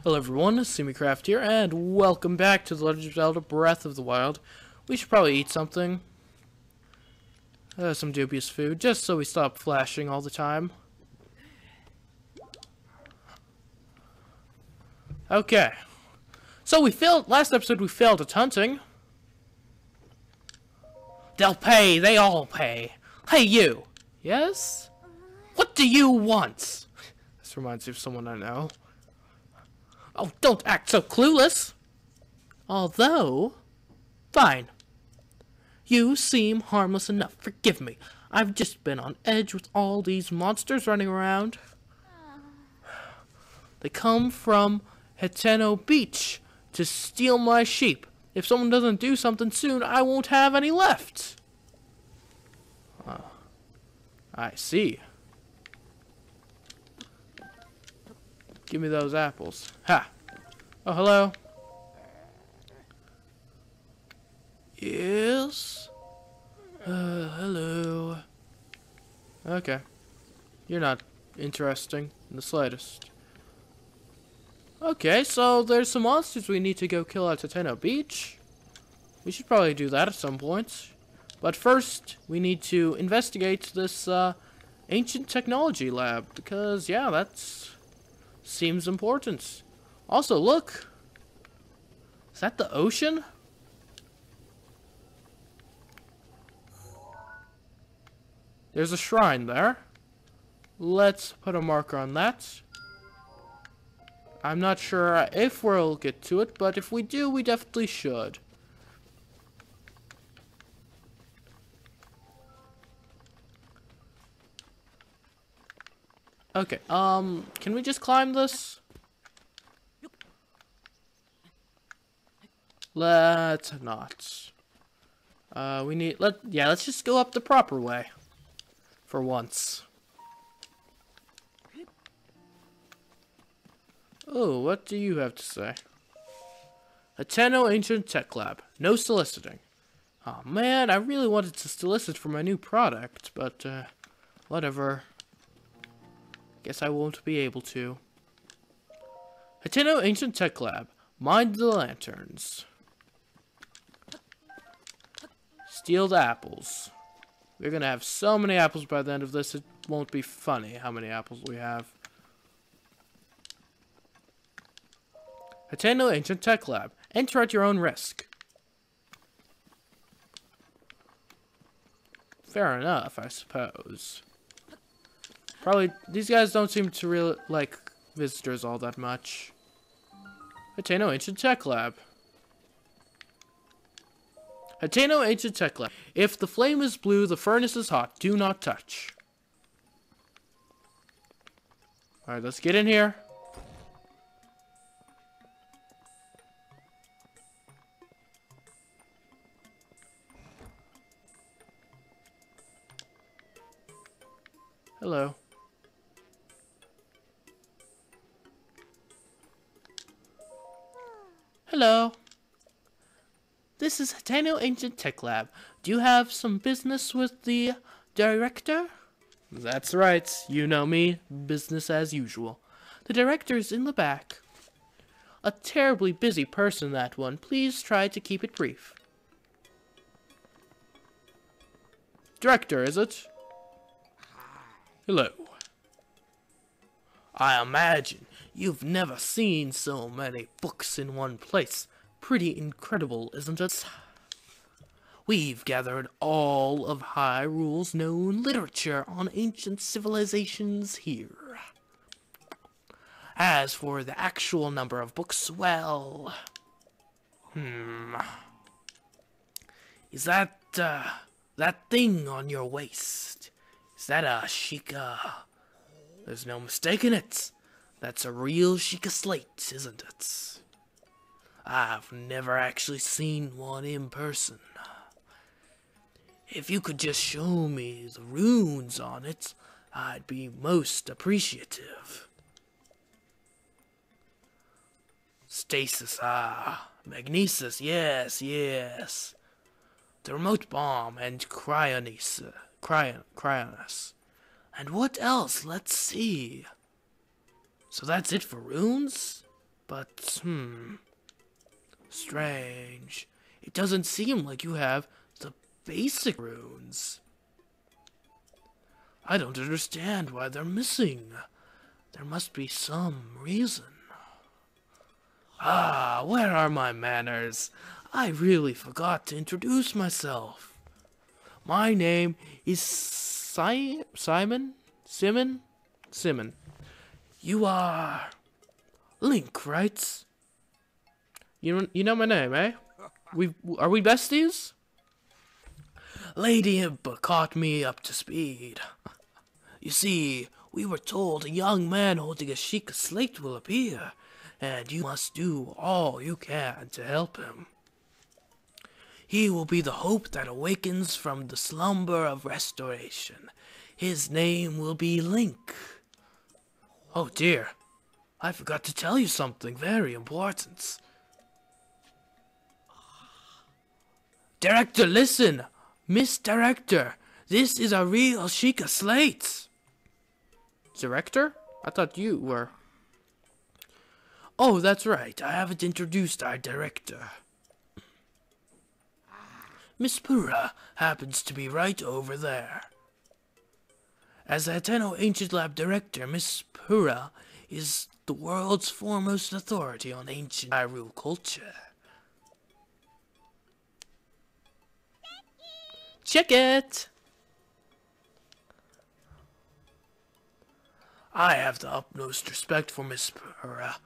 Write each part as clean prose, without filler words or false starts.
Hello everyone, CMeeCraft here, and welcome back to The Legend of Zelda Breath of the Wild. We should probably eat something. Some dubious food, just so we stop flashing all the time. Okay. So we failed, last episode we failed at hunting. They'll pay, they all pay. Hey you! Yes? What do you want? This reminds me of someone I know. Oh, don't act so clueless! Although... Fine. You seem harmless enough. Forgive me. I've just been on edge with all these monsters running around. They come from Heteno Beach to steal my sheep. If someone doesn't do something soon, I won't have any left. I see. Give me those apples. Ha! Oh, hello. Yes? Hello. Okay. You're not interesting in the slightest. Okay, so there's some monsters we need to go kill at Heteno Beach. We should probably do that at some point. But first, we need to investigate this ancient technology lab. Because, yeah, that's... seems important. Also, look. Is that the ocean? There's a shrine there. Let's put a marker on that. I'm not sure if we'll get to it, but if we do, we definitely should. Okay, can we just climb this? Let's not. Let's just go up the proper way. For once. Oh, what do you have to say? Heteno Ancient Tech Lab. No soliciting. Oh man, I really wanted to solicit for my new product, but, whatever. Guess I won't be able to. Heteno Ancient Tech Lab. Mind the lanterns. Steal the apples. We're gonna have so many apples by the end of this, it won't be funny how many apples we have. Heteno Ancient Tech Lab. Enter at your own risk. Fair enough, I suppose. Probably, these guys don't seem to really like visitors all that much. Heteno Ancient Tech Lab. Heteno Ancient Tech Lab. If the flame is blue, the furnace is hot. Do not touch. Alright, let's get in here. Hello. Hello. This is Heteno Ancient Tech Lab. Do you have some business with the director? That's right. You know me. Business as usual. The director is in the back. A terribly busy person, that one. Please try to keep it brief. Director, is it? Hello. I imagine you've never seen so many books in one place. Pretty incredible, isn't it? We've gathered all of Hyrule's known literature on ancient civilizations here. As for the actual number of books, well... Is that, that thing on your waist? Is that a Sheikah? There's no mistaking it. That's a real Sheikah slate, isn't it? I've never actually seen one in person. If you could just show me the runes on it, I'd be most appreciative. Stasis, magnesis, yes. The remote bomb and cryonis. And what else? Let's see. So that's it for runes? But, strange. It doesn't seem like you have the basic runes. I don't understand why they're missing. There must be some reason. Ah, where are my manners? I really forgot to introduce myself. My name is Simon? Simon. You are Link, right? You know my name, eh? Are we besties? Lady Impa caught me up to speed. You see, we were told a young man holding a Sheikah slate will appear, and you must do all you can to help him. He will be the hope that awakens from the slumber of restoration. His name will be Link. Oh dear, I forgot to tell you something very important. Director, listen! Miss Director, this is a real Sheikah slate. Director? I thought you were. Oh, that's right. I haven't introduced our director. Miss Pura happens to be right over there. As the Hateno Ancient Lab Director, Miss Pura is the world's foremost authority on ancient Hyrule culture. Check it! I have the utmost respect for Miss Pura,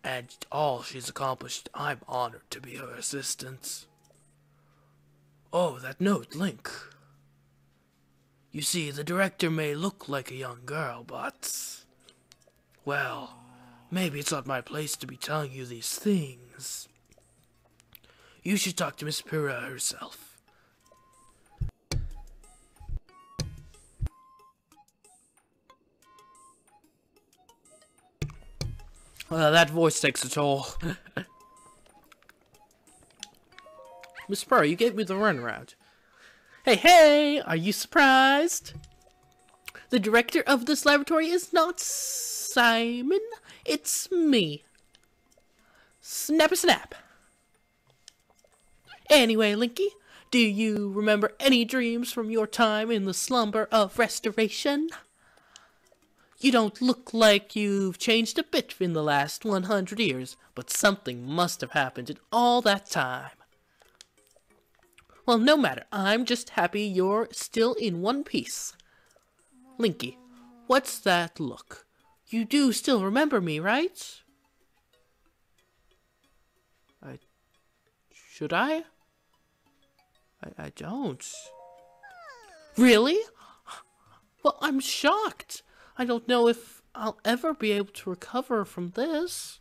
and all she's accomplished. I'm honored to be her assistant. Oh, that note, Link. You see, the director may look like a young girl, but... well, maybe it's not my place to be telling you these things. You should talk to Miss Pura herself. Well, that voice takes a toll. Miss Pura, you gave me the runaround. Hey, are you surprised? The director of this laboratory is not Simon, it's me. Snap. Anyway, Linky, do you remember any dreams from your time in the slumber of restoration? You don't look like you've changed a bit in the last 100 years, but something must have happened in all that time. Well, no matter. I'm just happy you're still in one piece. Linky, what's that look? You do still remember me, right? Should I? I don't. Really? Well, I'm shocked. I don't know if I'll ever be able to recover from this.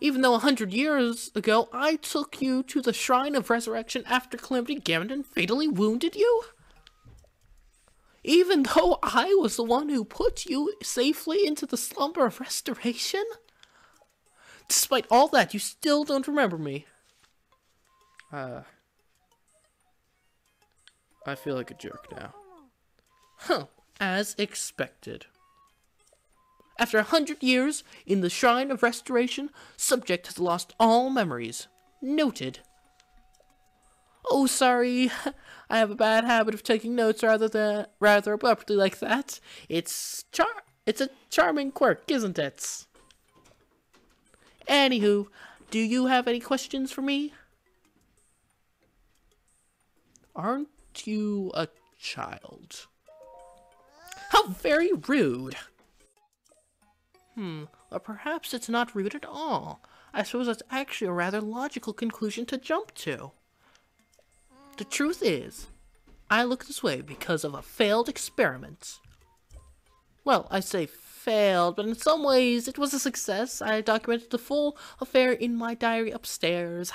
Even though 100 years ago I took you to the Shrine of Resurrection after Calamity Ganon fatally wounded you? Even though I was the one who put you safely into the slumber of restoration? Despite all that, you still don't remember me. I feel like a jerk now. Huh. As expected. After 100 years in the Shrine of Restoration, subject has lost all memories. Noted. Oh, sorry. I have a bad habit of taking notes rather abruptly like that. It's a charming quirk, isn't it? Anywho, do you have any questions for me? Aren't you a child? How very rude. Or perhaps it's not rude at all. I suppose that's actually a rather logical conclusion to jump to. The truth is, I look this way because of a failed experiment. Well, I say failed, but in some ways it was a success. I documented the full affair in my diary upstairs.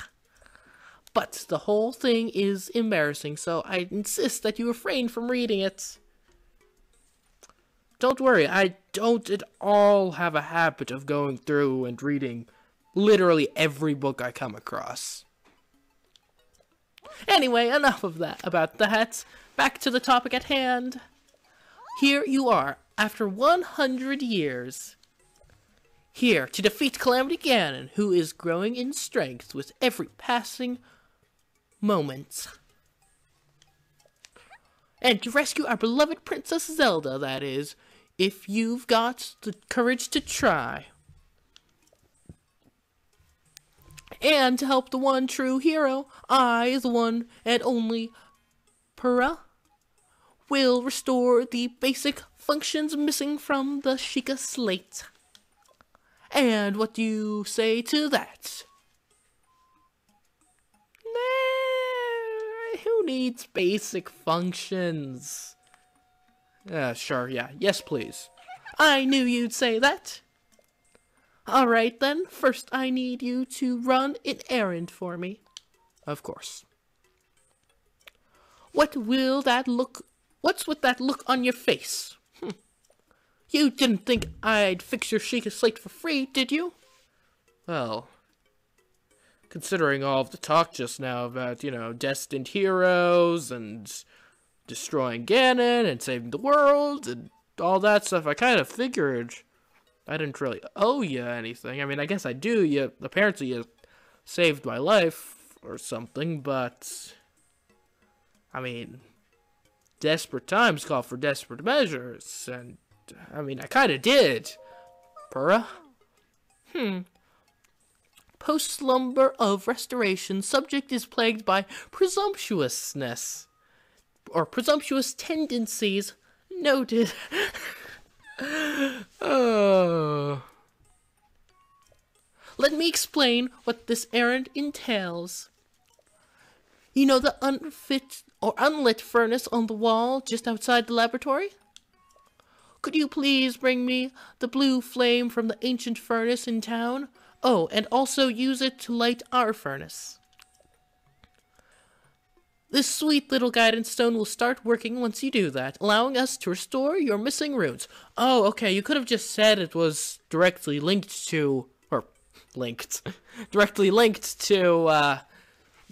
But the whole thing is embarrassing, so I insist that you refrain from reading it. Don't worry, I don't at all have a habit of going through and reading literally every book I come across. Anyway, enough of that about that. Back to the topic at hand. Here you are, after 100 years. Here to defeat Calamity Ganon, who is growing in strength with every passing moment. And to rescue our beloved Princess Zelda, that is, if you've got the courage to try. And to help the one true hero, I, the one and only Purah, will restore the basic functions missing from the Sheikah slate. And what do you say to that? Nah, who needs basic functions? Sure, yeah. Yes, please. I knew you'd say that. Alright then, first I need you to run an errand for me. Of course. What's with that look on your face? You didn't think I'd fix your Sheikah slate for free, did you? Well, considering all of the talk just now about, destined heroes and destroying Ganon and saving the world and all that stuff, I kind of figured I didn't really owe you anything. I mean, I guess I do. Apparently you saved my life or something, but I mean, desperate times call for desperate measures, and I mean, I kind of did. Purah? Post-slumber of restoration, subject is plagued by presumptuousness. Or presumptuous tendencies. Noted. Oh. Let me explain what this errand entails. You know the unfit or unlit furnace on the wall just outside the laboratory? Could you please bring me the blue flame from the ancient furnace in town? Oh, and also use it to light our furnace. This sweet little guidance stone will start working once you do that, allowing us to restore your missing runes. Oh, okay, you could have just said it was directly linked to, directly linked to,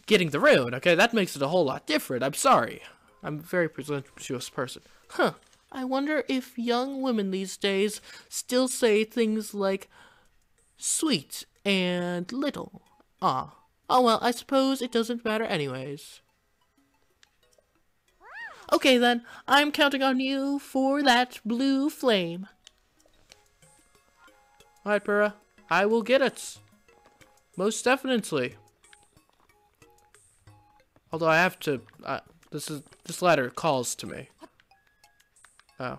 getting the rune. Okay, that makes it a whole lot different. I'm sorry. I'm a very presumptuous person. I wonder if young women these days still say things like sweet and little. Oh well, I suppose it doesn't matter anyways. Okay then, I'm counting on you for that blue flame. Alright, Purah, I will get it. Most definitely. Although I have to, this ladder calls to me. Oh.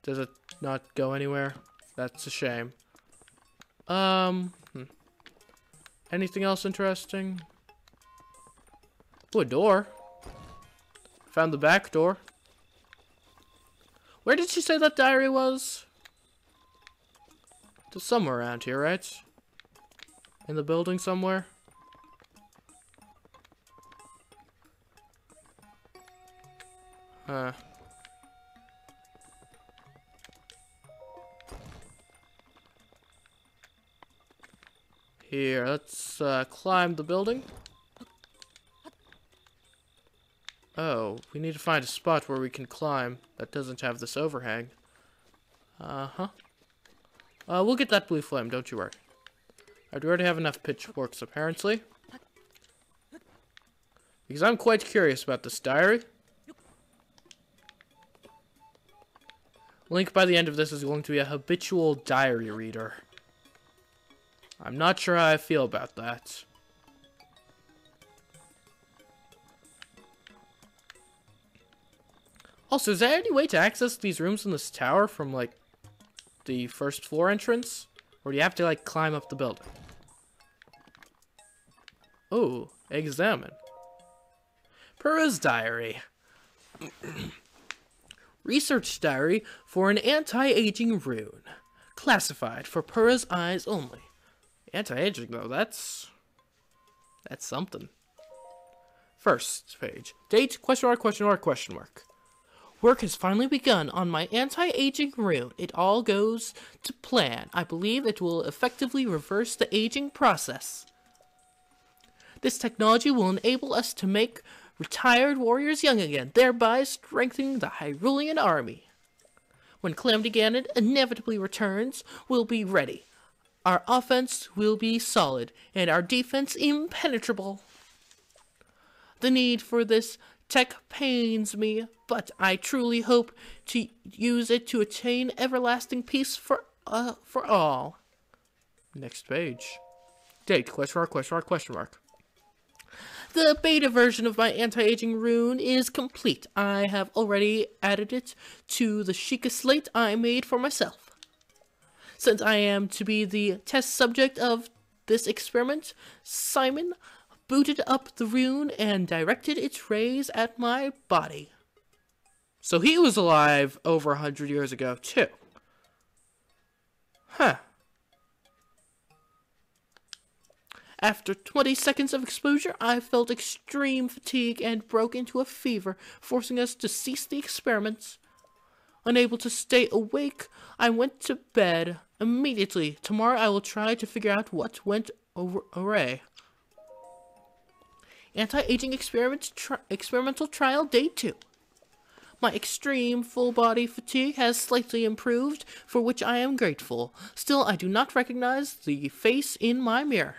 Does it not go anywhere? That's a shame. Anything else interesting? Ooh, a door. Found the back door. Where did she say that diary was? It's somewhere around here, right? In the building somewhere? Here, let's climb the building. Oh, we need to find a spot where we can climb that doesn't have this overhang. We'll get that blue flame, don't you worry. I already have enough pitchforks, apparently. Because I'm quite curious about this diary. Link by the end of this is going to be a habitual diary reader. I'm not sure how I feel about that. Also, is there any way to access these rooms in this tower from, like, the first floor entrance? Or do you have to, like, climb up the building? Oh, examine. Purah's diary. Research diary for an anti-aging rune. Classified for Purah's eyes only. Anti-aging, though, that's something. First page. Date, question mark, question mark, question mark. Work has finally begun on my anti-aging rune. It all goes to plan. I believe it will effectively reverse the aging process. This technology will enable us to make retired warriors young again, thereby strengthening the Hyrulean army. When Calamity Ganon inevitably returns, we'll be ready. Our offense will be solid, and our defense impenetrable. The need for this tech pains me, but I truly hope to use it to attain everlasting peace for all. Next page. Date, question mark, question mark, question mark. The beta version of my anti-aging rune is complete. I have already added it to the Sheikah slate I made for myself. Since I am to be the test subject of this experiment, Simon booted up the rune and directed its rays at my body. So he was alive over 100 years ago, too. Huh. After 20 seconds of exposure, I felt extreme fatigue and broke into a fever, forcing us to cease the experiments. Unable to stay awake, I went to bed immediately. Tomorrow I will try to figure out what went awry. Anti-aging experimental trial day 2. My extreme full-body fatigue has slightly improved, for which I am grateful. Still, I do not recognize the face in my mirror.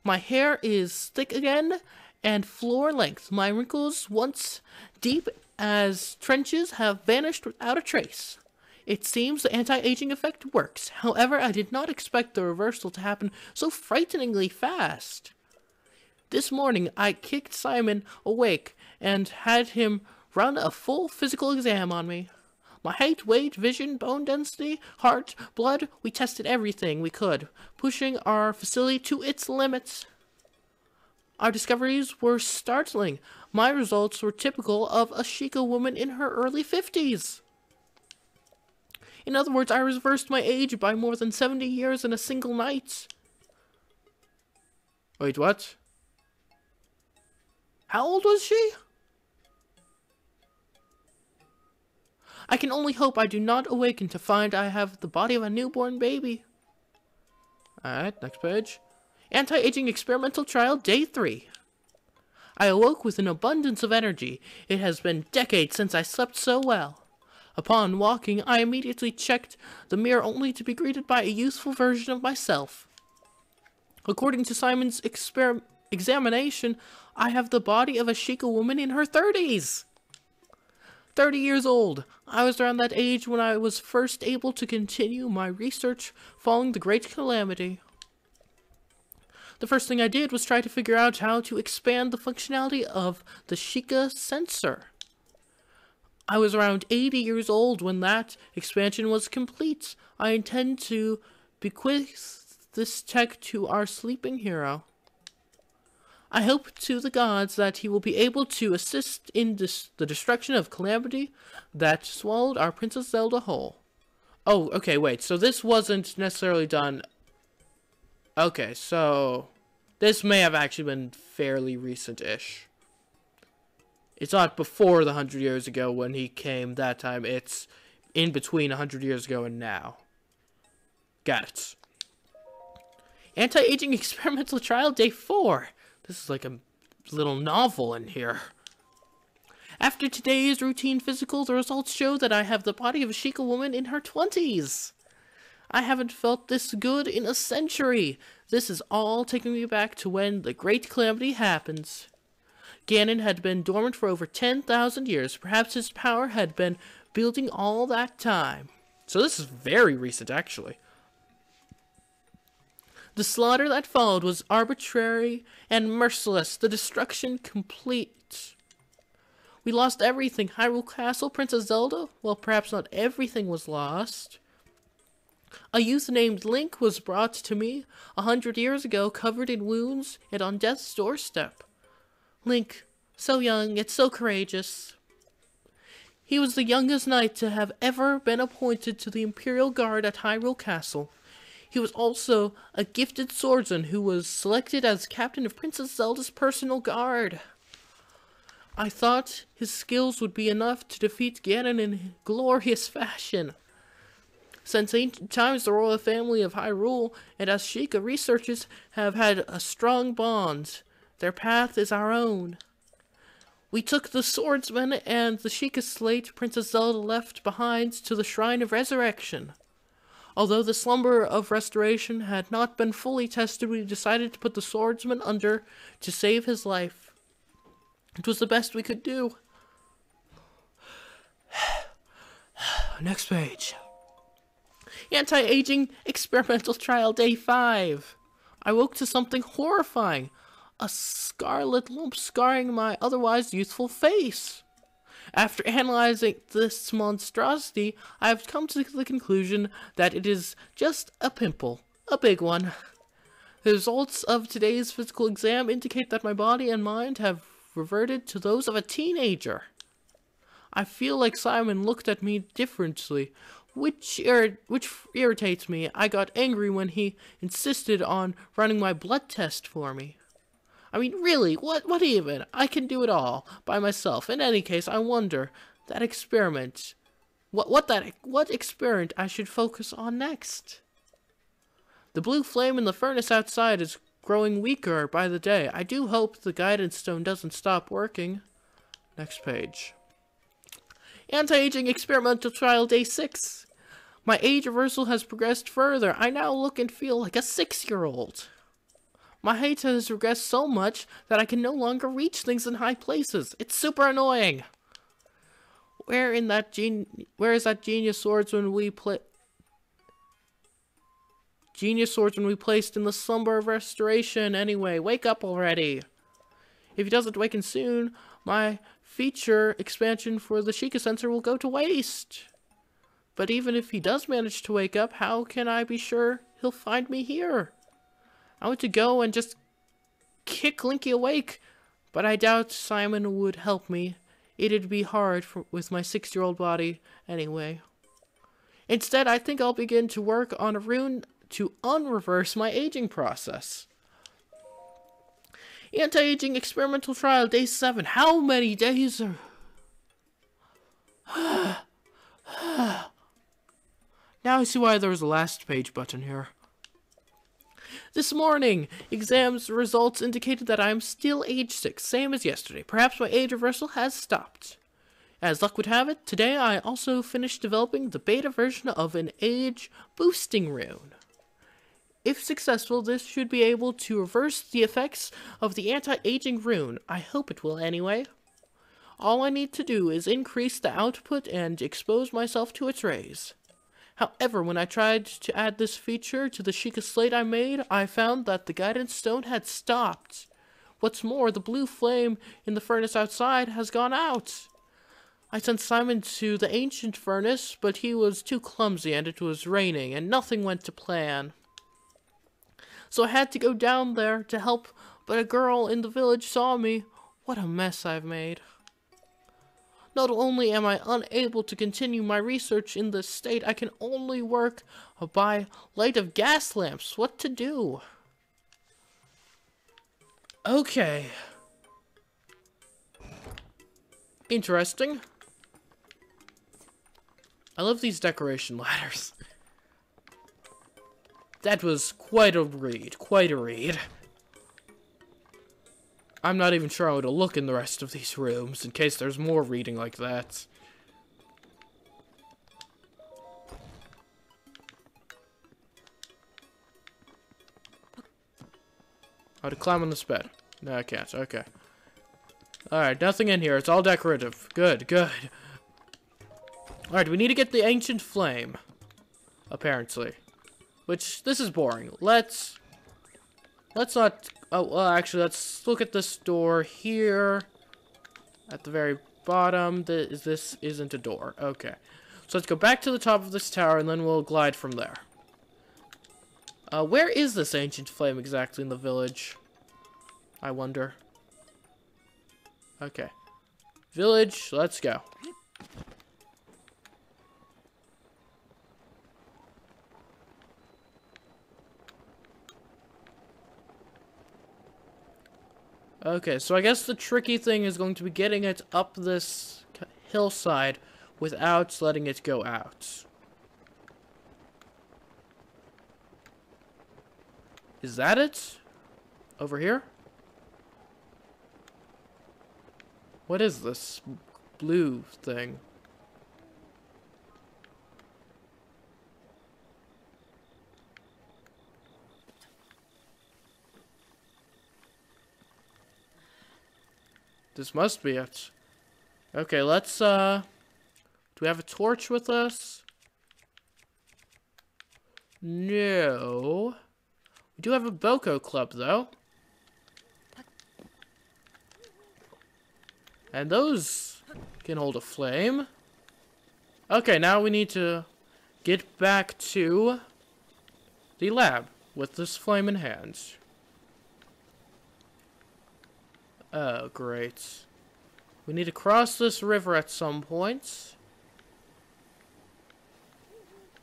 My hair is thick again and floor length. My wrinkles, once deep as trenches, have vanished without a trace. It seems the anti-aging effect works. However, I did not expect the reversal to happen so frighteningly fast. This morning, I kicked Simon awake and had him run a full physical exam on me. My height, weight, vision, bone density, heart, blood, we tested everything we could, pushing our facility to its limits. Our discoveries were startling. My results were typical of a Sheikah woman in her early 50s. In other words, I reversed my age by more than 70 years in a single night. Wait, what? How old was she? I can only hope I do not awaken to find I have the body of a newborn baby. Alright, next page. Anti-aging experimental trial day 3. I awoke with an abundance of energy. It has been decades since I slept so well. Upon walking, I immediately checked the mirror only to be greeted by a youthful version of myself. According to Simon's examination, I have the body of a Sheikah woman in her 30s. 30 years old. I was around that age when I was first able to continue my research following the Great Calamity. The first thing I did was try to figure out how to expand the functionality of the Sheikah sensor. I was around 80 years old when that expansion was complete. I intend to bequeath this tech to our sleeping hero. I hope to the gods that he will be able to assist in the destruction of Calamity that swallowed our Princess Zelda whole. Oh, okay, wait, so this wasn't necessarily done... Okay, so... This may have actually been fairly recent-ish. It's not before the 100 years ago when he came that time, it's in between 100 years ago and now. Got it. Anti-aging experimental trial day 4. This is like a little novel in here. After today's routine physical, the results show that I have the body of a Sheikah woman in her 20s. I haven't felt this good in a century. This is all taking me back to when the Great Calamity happens. Ganon had been dormant for over 10,000 years. Perhaps his power had been building all that time. So this is very recent, actually. The slaughter that followed was arbitrary and merciless, the destruction complete. We lost everything. Hyrule Castle, Princess Zelda, well, perhaps not everything was lost. A youth named Link was brought to me 100 years ago, covered in wounds and on death's doorstep. Link, so young, yet so courageous. He was the youngest knight to have ever been appointed to the Imperial Guard at Hyrule Castle. He was also a gifted swordsman who was selected as captain of Princess Zelda's personal guard. I thought his skills would be enough to defeat Ganon in glorious fashion. Since ancient times, the royal family of Hyrule and us Sheikah researchers have had a strong bond. Their path is our own. We took the swordsman and the Sheikah slate Princess Zelda left behind to the Shrine of Resurrection. Although the slumber of restoration had not been fully tested, we decided to put the swordsman under to save his life. It was the best we could do. Next page. Anti-aging experimental trial day 5. I woke to something horrifying. A scarlet lump scarring my otherwise youthful face. After analyzing this monstrosity, I have come to the conclusion that it is just a pimple. A big one. The results of today's physical exam indicate that my body and mind have reverted to those of a teenager. I feel like Simon looked at me differently, which irritates me. I got angry when he insisted on running my blood test for me. I mean, really, what even? I can do it all by myself. In any case, I wonder that experiment. What experiment I should focus on next? The blue flame in the furnace outside is growing weaker by the day. I do hope the guidance stone doesn't stop working. Next page. Anti-aging experimental trial day 6. My age reversal has progressed further. I now look and feel like a 6-year-old. My height has regressed so much that I can no longer reach things in high places. It's super annoying. Where is that genius swordsman we placed in the slumber of restoration anyway? Wake up already. If he doesn't waken soon, my feature expansion for the Sheikah sensor will go to waste. But even if he does manage to wake up, how can I be sure he'll find me here? I want to go and just kick Linky awake, but I doubt Simon would help me. It'd be hard with my 6-year-old body anyway. Instead, I think I'll begin to work on a rune to unreverse my aging process. Anti-aging experimental trial day 7. How many days are... Now I see why there was a last page button here. This morning, exams results indicated that I am still age 6, same as yesterday. Perhaps my age reversal has stopped. As luck would have it, today I also finished developing the beta version of an age boosting rune. If successful, this should be able to reverse the effects of the anti-aging rune. I hope it will anyway. All I need to do is increase the output and expose myself to its rays. However, when I tried to add this feature to the Sheikah slate I made, I found that the guidance stone had stopped. What's more, the blue flame in the furnace outside has gone out. I sent Simon to the ancient furnace, but he was too clumsy and it was raining, and nothing went to plan. So I had to go down there to help, but a girl in the village saw me. What a mess I've made. Not only am I unable to continue my research in this state, I can only work by light of gas lamps. What to do? Okay. Interesting. I love these decoration ladders. That was quite a read. Quite a read. I'm not even sure how to look in the rest of these rooms, in case there's more reading like that. How to climb on this bed. No, I can't. Okay. Alright, nothing in here. It's all decorative. Good, good. Alright, we need to get the ancient flame. Apparently. Which, this is boring. Let's not... Oh, well, actually, let's look at this door here. At the very bottom. This isn't a door. Okay. So let's go back to the top of this tower, and then we'll glide from there. Where is this ancient flame exactly in the village? I wonder. Okay. Village, let's go. Okay, so I guess the tricky thing is going to be getting it up this hillside without letting it go out. Is that it? Over here? What is this blue thing? This must be it. Okay, let's, do we have a torch with us? No. We do have a Boko club, though. And those can hold a flame. Okay, now we need to get back to the lab with this flame in hand. Oh, great. We need to cross this river at some point.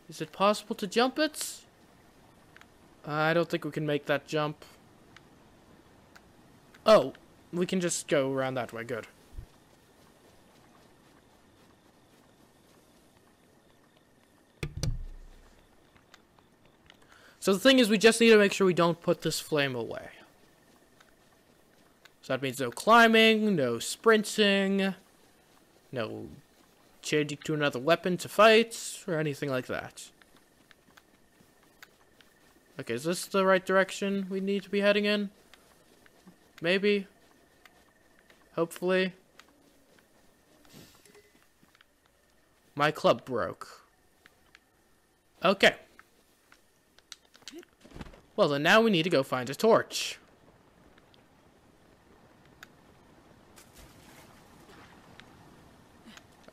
Is it possible to jump it? I don't think we can make that jump. Oh, we can just go around that way. Good. So the thing is, we just need to make sure we don't put this flame away. So that means no climbing, no sprinting, no changing to another weapon to fight, or anything like that. Okay, is this the right direction we need to be heading in? Maybe? Hopefully? My club broke. Okay. Well, then now we need to go find a torch.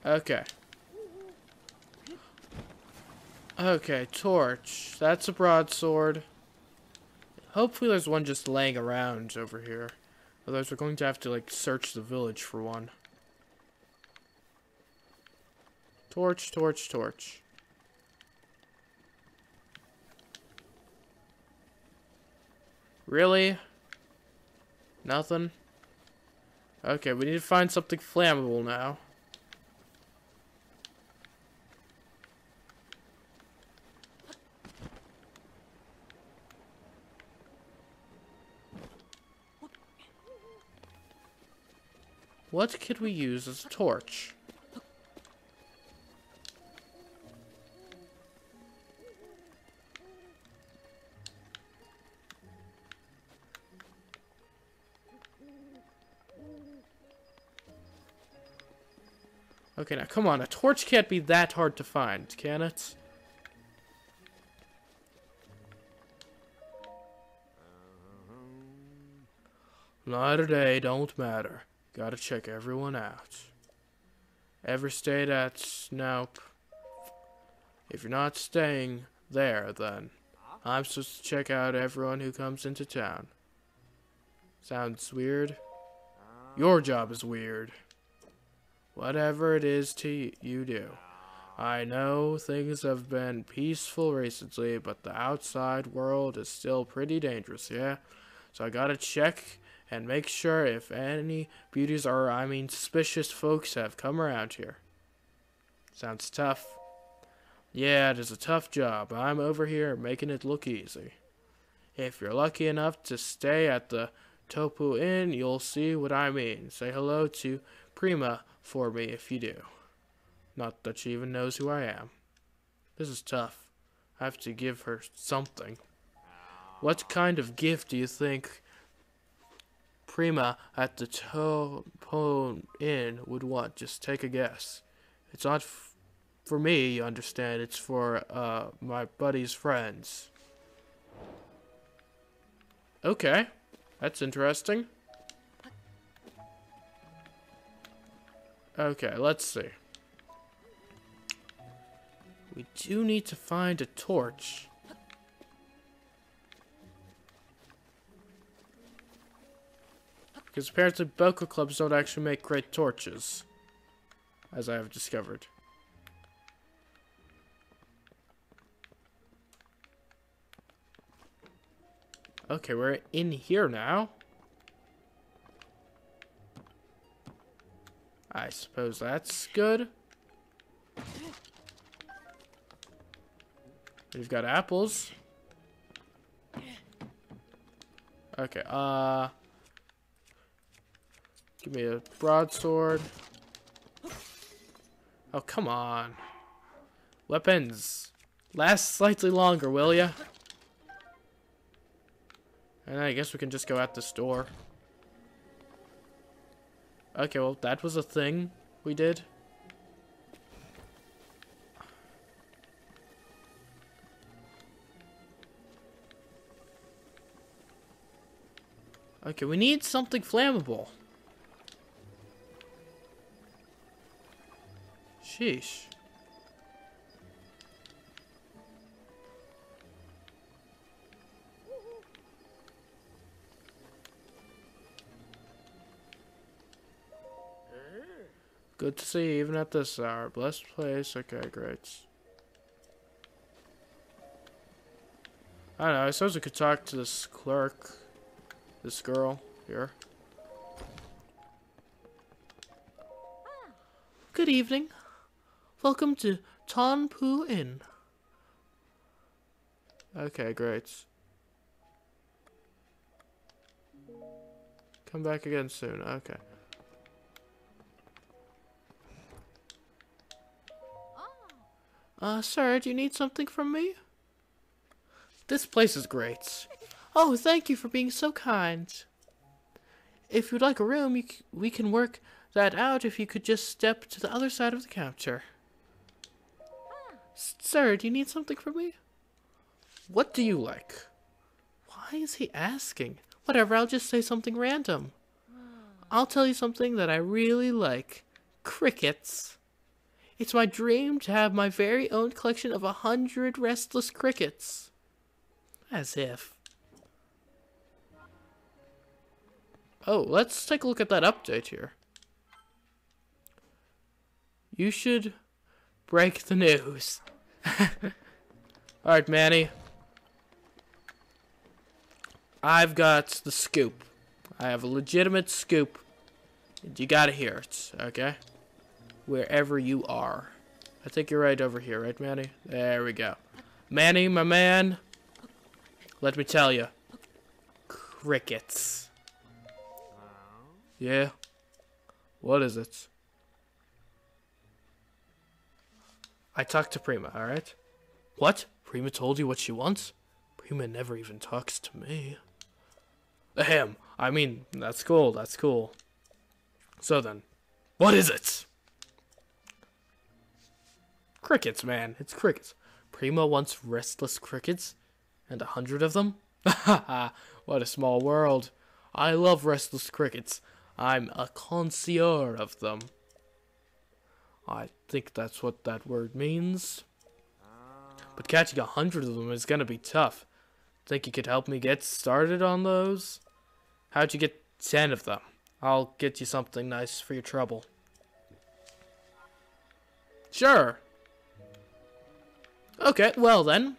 Okay. Okay, torch. That's a broadsword. Hopefully there's one just laying around over here. Otherwise we're going to have to, like, search the village for one. Torch, torch, torch. Really? Nothing? Okay, we need to find something flammable now. What could we use as a torch? Okay, now come on, a torch can't be that hard to find, can it? Night or day, don't matter. Gotta check everyone out. Ever stayed at... Nope. If you're not staying there, then I'm supposed to check out everyone who comes into town. Sounds weird? Your job is weird. Whatever it is to you do. I know things have been peaceful recently, but the outside world is still pretty dangerous, yeah? So I gotta check and make sure if any beauties or, suspicious folks have come around here. Sounds tough. Yeah, it is a tough job. I'm over here making it look easy. If you're lucky enough to stay at the Topu Inn, you'll see what I mean. Say hello to Prima for me if you do. Not that she even knows who I am. This is tough. I have to give her something. What kind of gift do you think Prima at the Topu Inn would want? Just take a guess. It's not for me, you understand. It's for my buddy's friends. Okay, that's interesting. Okay, let's see. We do need to find a torch. Because apparently Boko clubs don't actually make great torches. As I have discovered. Okay, we're in here now. I suppose that's good. We've got apples. Okay, Give me a broadsword. Oh, come on. Weapons. Last slightly longer, will ya? And I guess we can just go at this door. Okay, well, that was a thing we did. Okay, we need something flammable. Sheesh. Good to see, even at this hour. Blessed place. Okay, great. I don't know, I suppose we could talk to this clerk. This girl here. Good evening. Welcome to Tonpu Inn. Okay, great. Come back again soon. Okay. Sir, do you need something from me? This place is great. Oh, thank you for being so kind. If you'd like a room, we can work that out if you could just step to the other side of the counter. Sir, do you need something from me? What do you like? Why is he asking? Whatever, I'll just say something random. I'll tell you something that I really like. Crickets. It's my dream to have my very own collection of 100 restless crickets. As if. Oh, let's take a look at that update here. You should break the news. Alright, Manny. I've got the scoop. I have a legitimate scoop. And you gotta hear it, okay? Wherever you are. I think you're right over here, right, Manny? There we go. Manny, my man. Let me tell you. Crickets. Yeah? What is it? I talked to Prima, alright? What? Prima told you what she wants? Prima never even talks to me. Ahem. I mean, that's cool, that's cool. So then, what is it? Crickets, man. It's crickets. Prima wants restless crickets? And 100 of them? Haha, what a small world. I love restless crickets. I'm a connoisseur of them. I think that's what that word means. But catching 100 of them is gonna be tough. Think you could help me get started on those? How'd you get 10 of them? I'll get you something nice for your trouble. Sure. Okay, well then.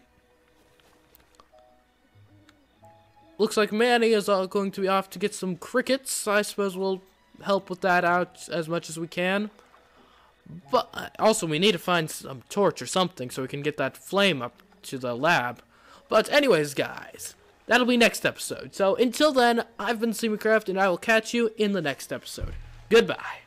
Looks like Manny is going to be off to get some crickets. I suppose we'll help with that out as much as we can. But also we need to find some torch or something so we can get that flame up to the lab. But anyways, guys, that'll be next episode. So until then, I've been CMeeCraft and I will catch you in the next episode. Goodbye.